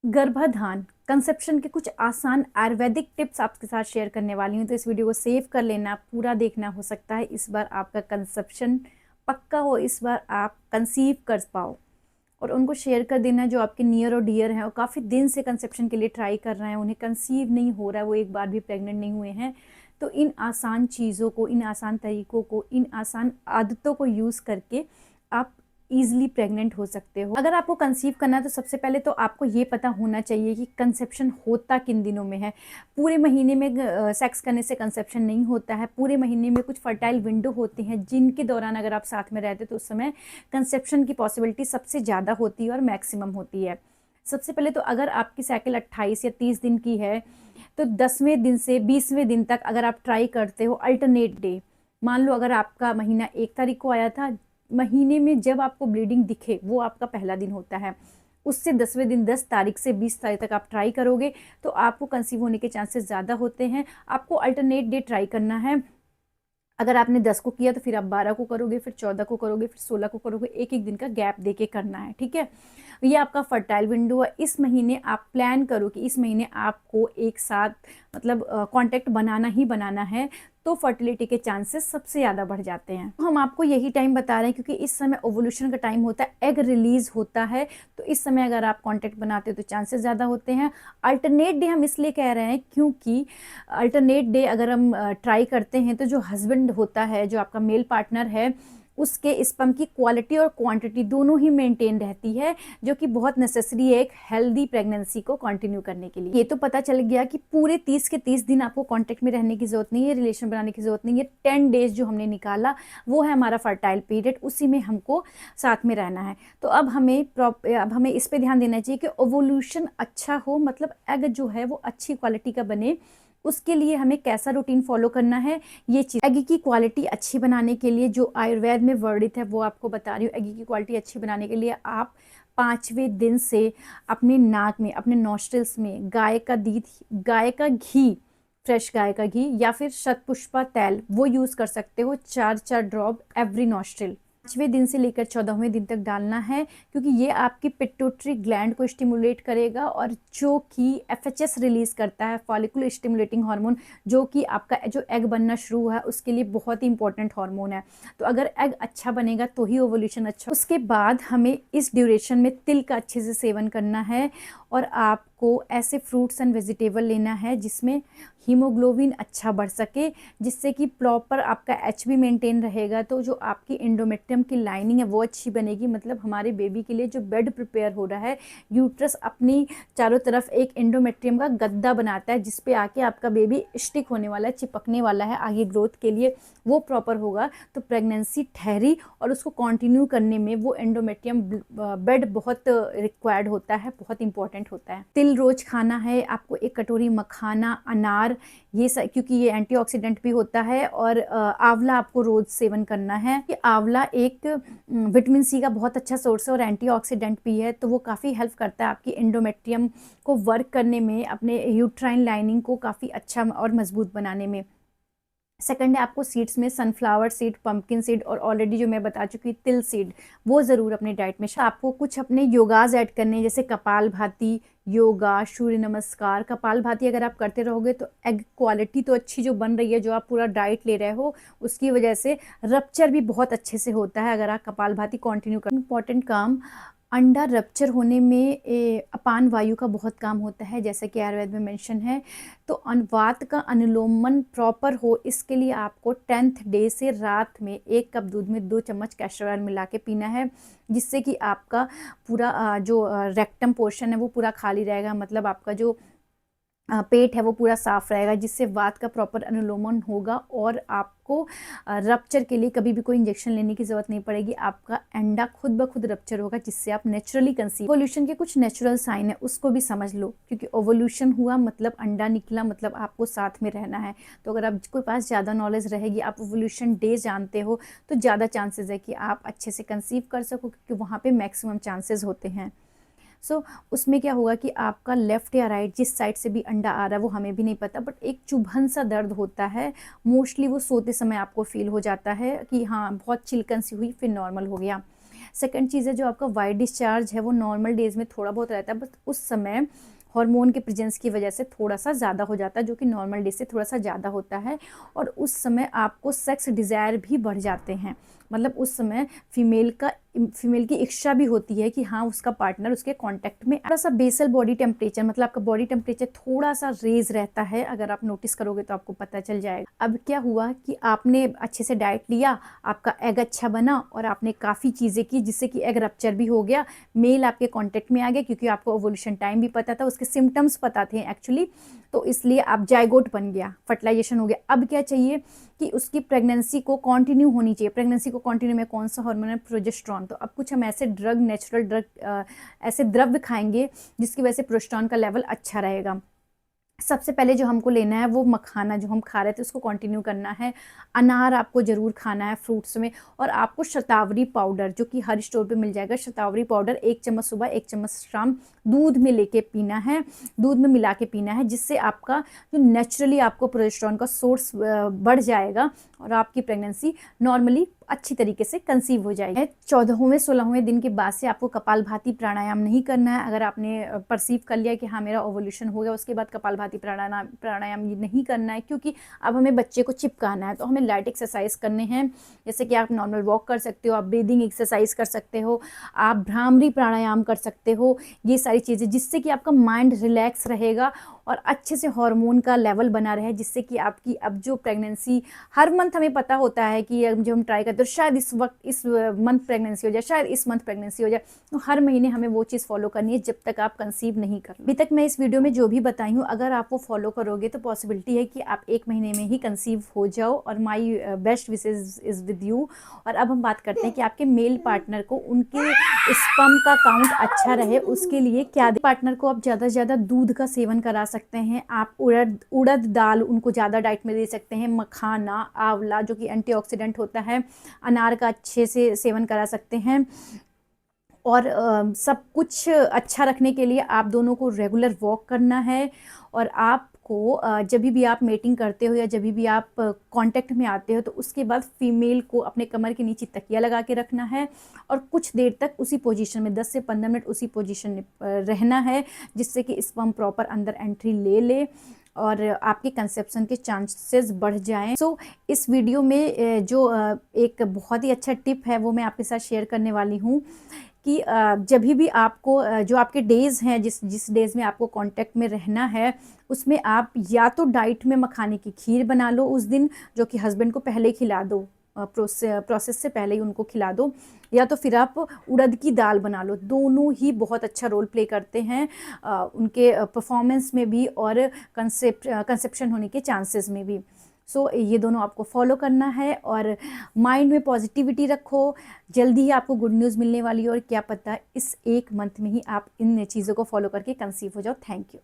गर्भाधान कंसेप्शन के कुछ आसान आयुर्वेदिक टिप्स आपके साथ शेयर करने वाली हूँ, तो इस वीडियो को सेव कर लेना, पूरा देखना। हो सकता है इस बार आपका कंसेप्शन पक्का हो, इस बार आप कंसीव कर पाओ। और उनको शेयर कर देना जो आपके नियर और डियर हैं और काफ़ी दिन से कंसेप्शन के लिए ट्राई कर रहे हैं, उन्हें कंसीव नहीं हो रहा है, वो एक बार भी प्रेग्नेंट नहीं हुए हैं। तो इन आसान चीज़ों को, इन आसान तरीकों को, इन आसान आदतों को यूज़ करके आप ईजिली प्रेग्नेंट हो सकते हो। अगर आपको कंसीव करना है तो सबसे पहले तो आपको ये पता होना चाहिए कि कंसेप्शन होता किन दिनों में है। पूरे महीने में सेक्स करने से कंसेप्शन नहीं होता है। पूरे महीने में कुछ फर्टाइल विंडो होती हैं जिनके दौरान अगर आप साथ में रहते तो उस समय कंसेप्शन की पॉसिबिलिटी सबसे ज़्यादा होती है और मैक्सिमम होती है। सबसे पहले तो अगर आपकी साइकिल 28 या 30 दिन की है तो 10वें दिन से 20वें दिन तक अगर आप ट्राई करते हो अल्टरनेट डे, मान लो अगर आपका महीना 1 तारीख को आया था, महीने में जब आपको ब्लीडिंग दिखे वो आपका पहला दिन होता है। उससे 10वें दिन 10 तारीख से 20 तारीख तक आप ट्राई करोगे तो आपको कंसीव होने के चांसेस ज़्यादा होते हैं। आपको अल्टरनेट डे ट्राई करना है। अगर आपने 10 को किया तो फिर आप 12 को करोगे, फिर 14 को करोगे, फिर 16 को करोगे। एक एक दिन का गैप देके करना है, ठीक है। ये आपका फर्टाइल विंडो है। इस महीने आप प्लान करो कि इस महीने आपको एक साथ मतलब कांटेक्ट बनाना ही बनाना है, तो फर्टिलिटी के चांसेस सबसे ज़्यादा बढ़ जाते हैं। तो हम आपको यही टाइम बता रहे हैं क्योंकि इस समय ओवुलेशन का टाइम होता है, एग रिलीज होता है। तो इस समय अगर आप कांटेक्ट बनाते हो तो चांसेस ज़्यादा होते हैं। अल्टरनेट डे हम इसलिए कह रहे हैं क्योंकि अल्टरनेट डे अगर हम ट्राई करते हैं तो जो हस्बैंड होता है, जो आपका मेल पार्टनर है, उसके स्पर्म की क्वालिटी और क्वांटिटी दोनों ही मेंटेन रहती है, जो कि बहुत नेसेसरी है एक हेल्दी प्रेगनेंसी को कंटिन्यू करने के लिए। ये तो पता चल गया कि पूरे 30 के 30 दिन आपको कांटेक्ट में रहने की जरूरत नहीं है, रिलेशन बनाने की जरूरत नहीं है। 10 डेज जो हमने निकाला वो है हमारा फर्टाइल पीरियड, उसी में हमको साथ में रहना है। तो अब हमें इस पे ध्यान देना चाहिए कि ओवुलेशन अच्छा हो, मतलब एग जो है वो अच्छी क्वालिटी का बने। उसके लिए हमें कैसा रूटीन फॉलो करना है, ये चीज एग की क्वालिटी अच्छी बनाने के लिए जो आयुर्वेद में वर्णित है वो आपको बता रही हूँ। एग की क्वालिटी अच्छी बनाने के लिए आप 5वें दिन से अपने नाक में, अपने नॉस्ट्रिल्स में गाय का घी, फ्रेश गाय का घी या फिर शतपुष्पा तेल वो यूज कर सकते हो। 4-4 ड्रॉप एवरी नॉस्ट्रिल 5वें दिन से लेकर 14वें दिन तक डालना है, क्योंकि ये आपकी पिट्यूटरी ग्लैंड को स्टिमुलेट करेगा और जो कि एफएचएस रिलीज करता है, फॉलिकुलर स्टिमुलेटिंग हार्मोन, जो कि आपका जो एग बनना शुरू हुआ है उसके लिए बहुत ही इंपॉर्टेंट हार्मोन है। तो अगर एग अच्छा बनेगा तो ही ओवुलेशन अच्छा। उसके बाद हमें इस ड्यूरेशन में तिल का अच्छे से सेवन करना है और आपको ऐसे फ्रूट्स एंड वेजिटेबल लेना है जिसमें हीमोग्लोबिन अच्छा बढ़ सके, जिससे कि प्रॉपर आपका एचबी मेंटेन रहेगा। तो जो आपकी एंडोमेट्रियम की लाइनिंग है वो अच्छी बनेगी, मतलब हमारे बेबी के लिए जो बेड प्रिपेयर हो रहा है, यूट्रस अपनी चारों तरफ एक एंडोमेट्रियम का गद्दा बनाता है जिस पे आके आपका बेबी स्टिक होने वाला है, चिपकने वाला है आगे ग्रोथ के लिए, वो प्रॉपर होगा तो प्रेगनेंसी ठहरी। और उसको कंटिन्यू करने में वो एंडोमेट्रियम बेड बहुत रिक्वायर्ड होता है, बहुत इंपॉर्टेंट होता है। तिल रोज खाना है आपको, 1 कटोरी मखाना, अनार, ये क्योंकि ये एंटीऑक्सीडेंट भी होता है। और आंवला आपको रोज सेवन करना है। कि आंवला एक विटामिन सी का बहुत अच्छा सोर्स है और एंटीऑक्सीडेंट भी है, तो वो काफ़ी हेल्प करता है आपकी एंडोमेट्रियम को वर्क करने में, अपने यूट्राइन लाइनिंग को काफ़ी अच्छा और मजबूत बनाने में। सेकंड है आपको सीड्स में सनफ्लावर सीड, पंपकिन सीड और ऑलरेडी जो मैं बता चुकी तिल सीड, वो ज़रूर अपने डाइट में। आपको कुछ अपने योगाज ऐड करने हैं, जैसे कपाल भाती, योगा, सूर्य नमस्कार। कपाल भाती अगर आप करते रहोगे तो एग क्वालिटी तो अच्छी जो बन रही है, जो आप पूरा डाइट ले रहे हो उसकी वजह से रप्चर भी बहुत अच्छे से होता है अगर आप कपाल भाती कंटिन्यू कर। इंपॉर्टेंट काम, अंडा रप्चर होने में अपान वायु का बहुत काम होता है, जैसा कि आयुर्वेद में मेंशन है। तो वात का अनुलोमन प्रॉपर हो, इसके लिए आपको 10th डे से रात में 1 कप दूध में 2 चम्मच कैस्टर ऑयल मिला के पीना है, जिससे कि आपका पूरा जो रेक्टम पोर्शन है वो पूरा खाली रहेगा, मतलब आपका जो पेट है वो पूरा साफ रहेगा, जिससे वात का प्रॉपर अनुलोमन होगा और आपको रप्चर के लिए कभी भी कोई इंजेक्शन लेने की जरूरत नहीं पड़ेगी। आपका अंडा खुद ब खुद रप्चर होगा, जिससे आप नेचुरली कंसीव। ओवुलेशन के कुछ नेचुरल साइन है उसको भी समझ लो, क्योंकि ओवुलेशन हुआ मतलब अंडा निकला, मतलब आपको साथ में रहना है। तो अगर आपके पास ज़्यादा नॉलेज रहेगी, आप ओवुलेशन डे जानते हो, तो ज़्यादा चांसेस है कि आप अच्छे से कंसीव कर सको, क्योंकि वहाँ पे मैक्सिमम चांसेस होते हैं। उसमें क्या होगा कि आपका लेफ्ट या राइट जिस साइड से भी अंडा आ रहा है वो हमें भी नहीं पता, बट एक चुभन सा दर्द होता है। मोस्टली वो सोते समय आपको फील हो जाता है कि हाँ बहुत चिलकन सी हुई, फिर नॉर्मल हो गया। सेकंड चीज़ है जो आपका वाइट डिस्चार्ज है वो नॉर्मल डेज में थोड़ा बहुत रहता है, बस उस समय हार्मोन के प्रेजेंस की वजह से थोड़ा सा ज़्यादा हो जाता है, जो कि नॉर्मल डे से थोड़ा सा ज़्यादा होता है। और उस समय आपको सेक्स डिज़ायर भी बढ़ जाते हैं, मतलब उस समय फीमेल की इच्छा भी होती है कि हाँ उसका पार्टनर उसके कांटेक्ट में। थोड़ा सा बेसल बॉडी टेम्परेचर, मतलब आपका बॉडी टेम्परेचर थोड़ा सा रेज रहता है, अगर आप नोटिस करोगे तो आपको पता चल जाएगा। अब क्या हुआ कि आपने अच्छे से डाइट लिया, आपका एग अच्छा बना और आपने काफ़ी चीज़ें की जिससे कि एग रप्चर भी हो गया, मेल आपके कॉन्टेक्ट में आ गया, क्योंकि आपको ओवुलेशन टाइम भी पता था, उसके सिम्टम्स पता थे एक्चुअली, तो इसलिए आप जाइगोट बन गया, फर्टिलाइजेशन हो गया। अब क्या चाहिए कि उसकी प्रेगनेंसी को कंटिन्यू होनी चाहिए। प्रेगनेंसी को कंटिन्यू में कौन सा हार्मोन है? प्रोजेस्टेरॉन। तो अब कुछ हम ऐसे ड्रग, नेचुरल ड्रग, ऐसे द्रव्य खाएंगे जिसकी वजह से प्रोजेस्टेरॉन का लेवल अच्छा रहेगा। सबसे पहले जो हमको लेना है वो मखाना, जो हम खा रहे थे उसको कंटिन्यू करना है। अनार आपको ज़रूर खाना है फ्रूट्स में। और आपको शतावरी पाउडर, जो कि हर स्टोर पे मिल जाएगा, शतावरी पाउडर 1 चम्मच सुबह 1 चम्मच शाम दूध में लेके पीना है, दूध में मिला के पीना है, जिससे आपका जो नेचुरली आपको प्रोजेस्टेरॉन का सोर्स बढ़ जाएगा और आपकी प्रेगनेंसी नॉर्मली अच्छी तरीके से कंसीव हो जाएगी। 14वें 16वें दिन के बाद से आपको कपालभाति प्राणायाम नहीं करना है। अगर आपने परसीव कर लिया कि हाँ मेरा ओवुलेशन हो गया, उसके बाद कपालभाति प्राणायाम ये नहीं करना है, क्योंकि अब हमें बच्चे को चिपकाना है। तो हमें लाइट एक्सरसाइज करने हैं, जैसे कि आप नॉर्मल वॉक कर सकते हो, आप ब्रीदिंग एक्सरसाइज कर सकते हो, आप भ्रामरी प्राणायाम कर सकते हो, ये सारी चीज़ें, जिससे कि आपका माइंड रिलैक्स रहेगा और अच्छे से हार्मोन का लेवल बना रहे, जिससे कि आपकी अब जो प्रेगनेंसी हर मंथ हमें पता होता है कि जो हम ट्राई करते हैं शायद इस वक्त इस मंथ प्रेगनेंसी हो जाए, शायद इस मंथ प्रेगनेंसी हो जाए, तो हर महीने हमें वो चीज़ फॉलो करनी है जब तक आप कंसीव नहीं कर। अभी तक मैं इस वीडियो में जो भी बताई हूँ, अगर आप वो फॉलो करोगे तो पॉसिबिलिटी है कि आप 1 महीने में ही कंसीव हो जाओ। और my best wishes is with you. और अब हम बात करते हैं कि आपके मेल पार्टनर को उनके स्पर्म का काउंट अच्छा रहे, उसके लिए क्या पार्टनर को आप ज़्यादा से ज़्यादा दूध का सेवन करा सकते हैं। आप उड़द दाल उनको ज़्यादा डाइट में दे सकते हैं, मखाना, आंवला जो कि एंटीऑक्सीडेंट होता है, अनार का अच्छे से सेवन करा सकते हैं। और सब कुछ अच्छा रखने के लिए आप दोनों को रेगुलर वॉक करना है। और आपको जब भी आप मेटिंग करते हो या जब भी आप कांटेक्ट में आते हो, तो उसके बाद फीमेल को अपने कमर के नीचे तकिया लगा के रखना है और कुछ देर तक उसी पोजीशन में 10 से 15 मिनट उसी पोजीशन में रहना है, जिससे कि स्पर्म प्रॉपर अंदर एंट्री ले ले और आपके कंसेप्शन के चांसेस बढ़ जाएं। सो इस वीडियो में जो एक बहुत ही अच्छा टिप है वो मैं आपके साथ शेयर करने वाली हूँ कि जब भी आपको जो आपके डेज़ हैं, जिस डेज़ में आपको कांटेक्ट में रहना है, उसमें आप या तो डाइट में मखाने की खीर बना लो उस दिन, जो कि हस्बैंड को पहले ही खिला दो, प्रोसेस से पहले ही उनको खिला दो, या तो फिर आप उड़द की दाल बना लो। दोनों ही बहुत अच्छा रोल प्ले करते हैं उनके परफॉर्मेंस में भी और कंसेप्शन होने के चांसेस में भी। सो ये दोनों आपको फॉलो करना है और माइंड में पॉजिटिविटी रखो। जल्दी ही आपको गुड न्यूज़ मिलने वाली है और क्या पता इस 1 मंथ में ही आप इन चीज़ों को फॉलो करके कंसीव हो जाओ। Thank you.